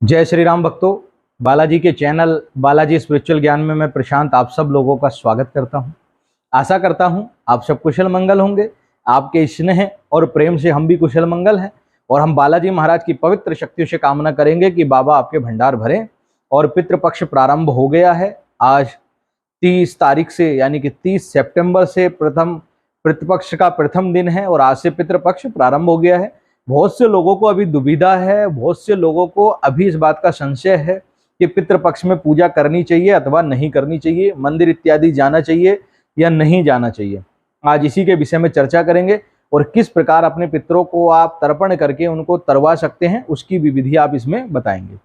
जय श्री राम भक्तों। बालाजी के चैनल बालाजी स्पिरिचुअल ज्ञान में मैं प्रशांत आप सब लोगों का स्वागत करता हूं। आशा करता हूं आप सब कुशल मंगल होंगे। आपके स्नेह और प्रेम से हम भी कुशल मंगल हैं और हम बालाजी महाराज की पवित्र शक्तियों से कामना करेंगे कि बाबा आपके भंडार भरें। और पितृपक्ष प्रारंभ हो गया है। आज 30 तारीख से यानी कि 30 सितंबर से प्रथम पितृपक्ष का प्रथम दिन है और आज से पितृपक्ष प्रारंभ हो गया है। बहुत से लोगों को अभी दुविधा है, बहुत से लोगों को अभी इस बात का संशय है कि पितृपक्ष में पूजा करनी चाहिए अथवा नहीं करनी चाहिए, मंदिर इत्यादि जाना चाहिए या नहीं जाना चाहिए। आज इसी के विषय में चर्चा करेंगे और किस प्रकार अपने पितरों को आप तर्पण करके उनको तरवा सकते हैं उसकी भी विधि आप इसमें बताएंगे।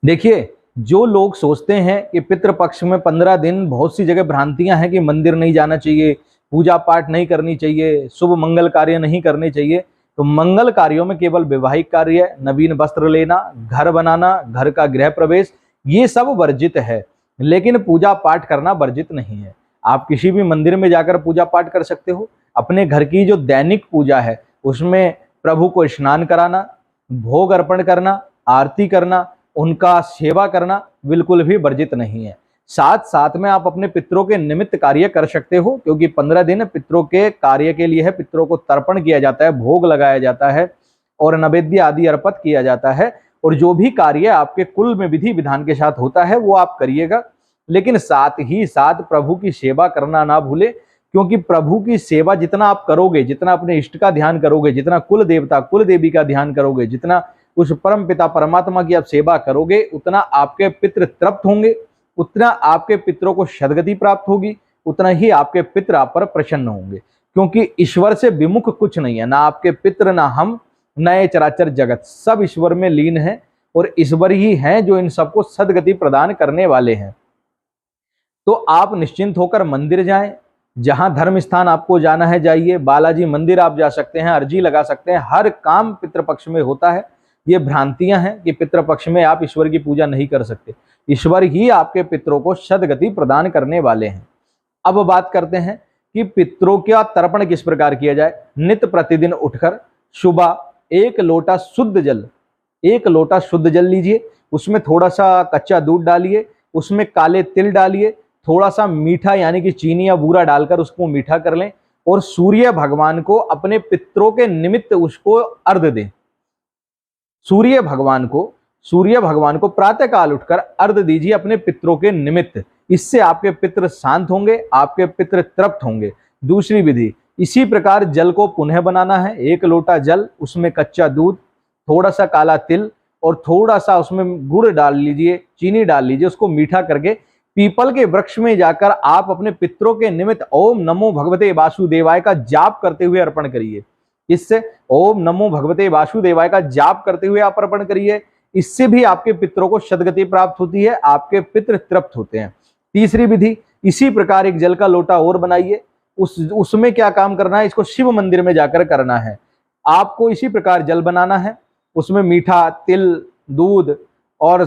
देखिए, जो लोग सोचते हैं कि पितृपक्ष में 15 दिन, बहुत सी जगह भ्रांतियां हैं कि मंदिर नहीं जाना चाहिए, पूजा पाठ नहीं करनी चाहिए, शुभ मंगल कार्य नहीं करने चाहिए। तो मंगल कार्यों में केवल वैवाहिक कार्य, नवीन वस्त्र लेना, घर बनाना, घर का गृह प्रवेश, ये सब वर्जित है, लेकिन पूजा पाठ करना वर्जित नहीं है। आप किसी भी मंदिर में जाकर पूजा पाठ कर सकते हो। अपने घर की जो दैनिक पूजा है उसमें प्रभु को स्नान कराना, भोग अर्पण करना, आरती करना, उनका सेवा करना बिल्कुल भी वर्जित नहीं है। साथ साथ में आप अपने पितरों के निमित्त कार्य कर सकते हो, क्योंकि 15 दिन पितरों के कार्य के लिए है। पितरों को तर्पण किया जाता है, भोग लगाया जाता है और नैवेद्य आदि अर्पित किया जाता है। और जो भी कार्य आपके कुल में विधि विधान के साथ होता है वो आप करिएगा, लेकिन साथ ही साथ प्रभु की सेवा करना ना भूले, क्योंकि प्रभु की सेवा जितना आप करोगे, जितना अपने इष्ट का ध्यान करोगे, जितना कुल देवता कुल देवी का ध्यान करोगे, जितना उस परम पिता परमात्मा की आप सेवा करोगे, उतना आपके पितृ तृप्त होंगे, उतना आपके पितरों को सद्गति प्राप्त होगी, उतना ही आपके पितर आप पर प्रसन्न होंगे। क्योंकि ईश्वर से विमुख कुछ नहीं है, ना आपके पितर, ना हम, ना ये चराचर जगत, सब ईश्वर में लीन है और ईश्वर ही हैं जो इन सबको सद्गति प्रदान करने वाले हैं। तो आप निश्चिंत होकर मंदिर जाएं, जहां धर्म स्थान आपको जाना है जाइए। बालाजी मंदिर आप जा सकते हैं, अर्जी लगा सकते हैं, हर काम पितृपक्ष में होता है। ये भ्रांतियां हैं कि पितृपक्ष में आप ईश्वर की पूजा नहीं कर सकते। ईश्वर ही आपके पितरों को सद्गति प्रदान करने वाले हैं। अब बात करते हैं कि पितरों का तर्पण किस प्रकार किया जाए। नित्य प्रतिदिन उठकर सुबह एक लोटा शुद्ध जल लीजिए, उसमें थोड़ा सा कच्चा दूध डालिए, उसमें काले तिल डालिए, थोड़ा सा मीठा यानी कि चीनी या बूरा डालकर उसको मीठा कर लें और सूर्य भगवान को अपने पितरों के निमित्त उसको अर्घ्य दें। सूर्य भगवान को प्रातः काल उठकर अर्घ्य दीजिए अपने पितरों के निमित्त। इससे आपके पितर शांत होंगे, आपके पितर तृप्त होंगे। दूसरी विधि, इसी प्रकार जल को पुनः बनाना है। एक लोटा जल, उसमें कच्चा दूध, थोड़ा सा काला तिल और थोड़ा सा उसमें गुड़ डाल लीजिए, चीनी डाल लीजिए, उसको मीठा करके पीपल के वृक्ष में जाकर आप अपने पितरों के निमित्त ओम नमो भगवते वासुदेवाय का जाप करते हुए अर्पण करिए। इससे ओम नमो भगवते वासुदेवाय का जाप करते हुए आप अर्पण करिए। इससे भी आपके पितरों को सद्गति प्राप्त होती है, आपके पितर तृप्त होते हैं। तीसरी विधि, इसी प्रकार एक जल का लोटा और बनाइए। उसमें क्या काम करना है, इसको शिव मंदिर में जाकर करना है। आपको इसी प्रकार जल बनाना है, उसमें मीठा, तिल, दूध और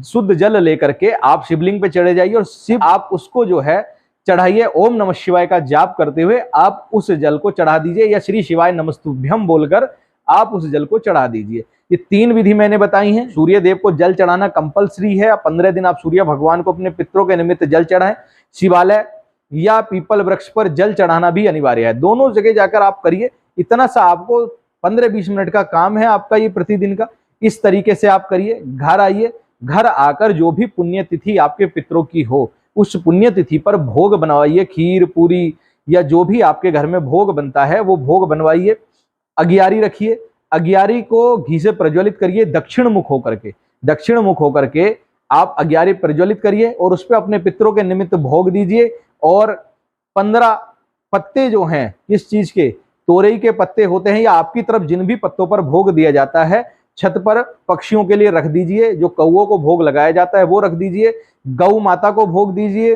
शुद्ध जल लेकर के आप शिवलिंग पे चढ़े जाइए और शिव आप उसको जो है चढ़ाइए। ओम नमः शिवाय का जाप करते हुए आप उस जल को चढ़ा दीजिए या श्री शिवाय नमस्तुभ्यम बोलकर आप उस जल को चढ़ा दीजिए। ये 3 विधि मैंने बताई हैं। सूर्य देव को जल चढ़ाना कंपलसरी है। 15 दिन आप सूर्य भगवान को अपने पितरों के निमित्त जल चढ़ाएं। शिवालय या पीपल वृक्ष पर जल चढ़ाना भी अनिवार्य है। दोनों जगह जाकर आप करिए। इतना सा आपको 15-20 मिनट का काम है आपका ये प्रतिदिन का। इस तरीके से आप करिए। घर आइए, घर आकर जो भी पुण्यतिथि आपके पितरों की हो उस पुण्यतिथि पर भोग बनवाइए। खीर, पूरी या जो भी आपके घर में भोग बनता है वो भोग बनवाइए। अगियारी रखिए, अगियारी को घी से प्रज्वलित करिए। दक्षिण मुख होकर के आप अगियारी प्रज्वलित करिए और उस पर अपने पितरों के निमित्त भोग दीजिए। और 15 पत्ते जो हैं, किस चीज के, तोरई के पत्ते होते हैं या आपकी तरफ जिन भी पत्तों पर भोग दिया जाता है, छत पर पक्षियों के लिए रख दीजिए। जो कौओं को भोग लगाया जाता है वो रख दीजिए। गौ माता को भोग दीजिए।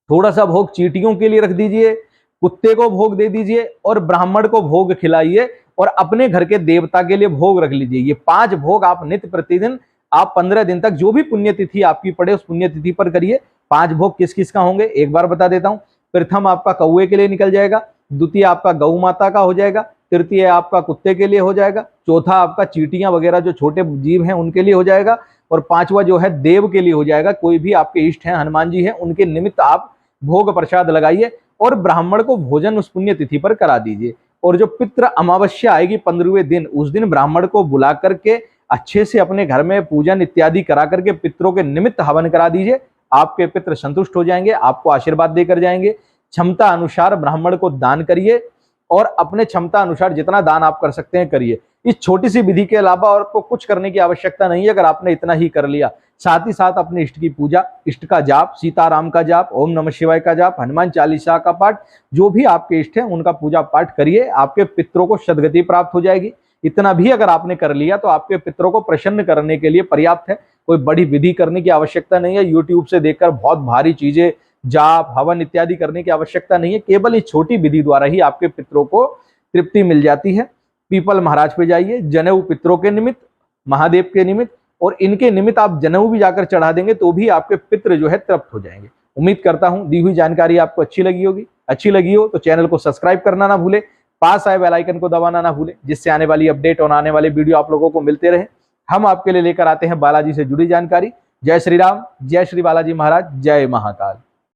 थोड़ा सा भोग चींटियों के लिए रख दीजिए। कुत्ते को भोग दे दीजिए और ब्राह्मण को भोग खिलाइए और अपने घर के देवता के लिए भोग रख लीजिए। ये 5 भोग आप नित्य प्रतिदिन आप 15 दिन तक जो भी पुण्यतिथि आपकी पड़े उस पुण्यतिथि पर करिए। 5 भोग किस किस का होंगे एक बार बता देता हूं। प्रथम आपका कौए के लिए निकल जाएगा, द्वितीय आपका गौ माता का हो जाएगा, तृतीय आपका कुत्ते के लिए हो जाएगा, चौथा आपका चींटियां वगैरह जो छोटे जीव हैं उनके लिए हो जाएगा, और पांचवा जो है देव के लिए हो जाएगा। कोई भी आपके इष्ट हैं, हनुमान जी हैं, उनके निमित्त आप भोग प्रसाद लगाइए और ब्राह्मण को भोजन उस पुण्य तिथि पर करा दीजिए। और जो पितृ अमावस्या आएगी 15वें दिन, उस दिन ब्राह्मण को बुला करके अच्छे से अपने घर में पूजन इत्यादि करा करके पितरों के निमित्त हवन करा दीजिए। आपके पितृ संतुष्ट हो जाएंगे, आपको आशीर्वाद देकर जाएंगे। क्षमता अनुसार ब्राह्मण को दान करिए और अपने क्षमता अनुसार जितना दान आप कर सकते हैं करिए। इस छोटी सी विधि के अलावा और आपको कुछ करने की आवश्यकता नहीं है। अगर आपने इतना ही कर लिया, साथ ही साथ अपने इष्ट की पूजा, इष्ट का जाप, सीताराम का जाप, ओम नमः शिवाय का जाप, हनुमान चालीसा का पाठ, जो भी आपके इष्ट हैं उनका पूजा पाठ करिए। आपके पितरों को सद्गति प्राप्त हो जाएगी। इतना भी अगर आपने कर लिया तो आपके पितरों को प्रसन्न करने के लिए पर्याप्त है। कोई बड़ी विधि करने की आवश्यकता नहीं है। यूट्यूब से देखकर बहुत भारी चीजें, जाप, हवन इत्यादि करने की आवश्यकता नहीं है। केवल इस छोटी विधि द्वारा ही आपके पितरों को तृप्ति मिल जाती है। पीपल महाराज पे जाइए, जनेऊ पितरों के निमित्त, महादेव के निमित्त, और इनके निमित्त आप जनेऊ भी जाकर चढ़ा देंगे तो भी आपके पितृ जो है तृप्त हो जाएंगे। उम्मीद करता हूं दी हुई जानकारी आपको अच्छी लगी होगी। अच्छी लगी हो तो चैनल को सब्सक्राइब करना ना भूले, पास आए बेल आइकन को दबाना ना भूले, जिससे आने वाली अपडेट और आने वाले वीडियो आप लोगों को मिलते रहे। हम आपके लिए लेकर आते हैं बालाजी से जुड़ी जानकारी। जय श्री राम, जय श्री बालाजी महाराज, जय महाकाल।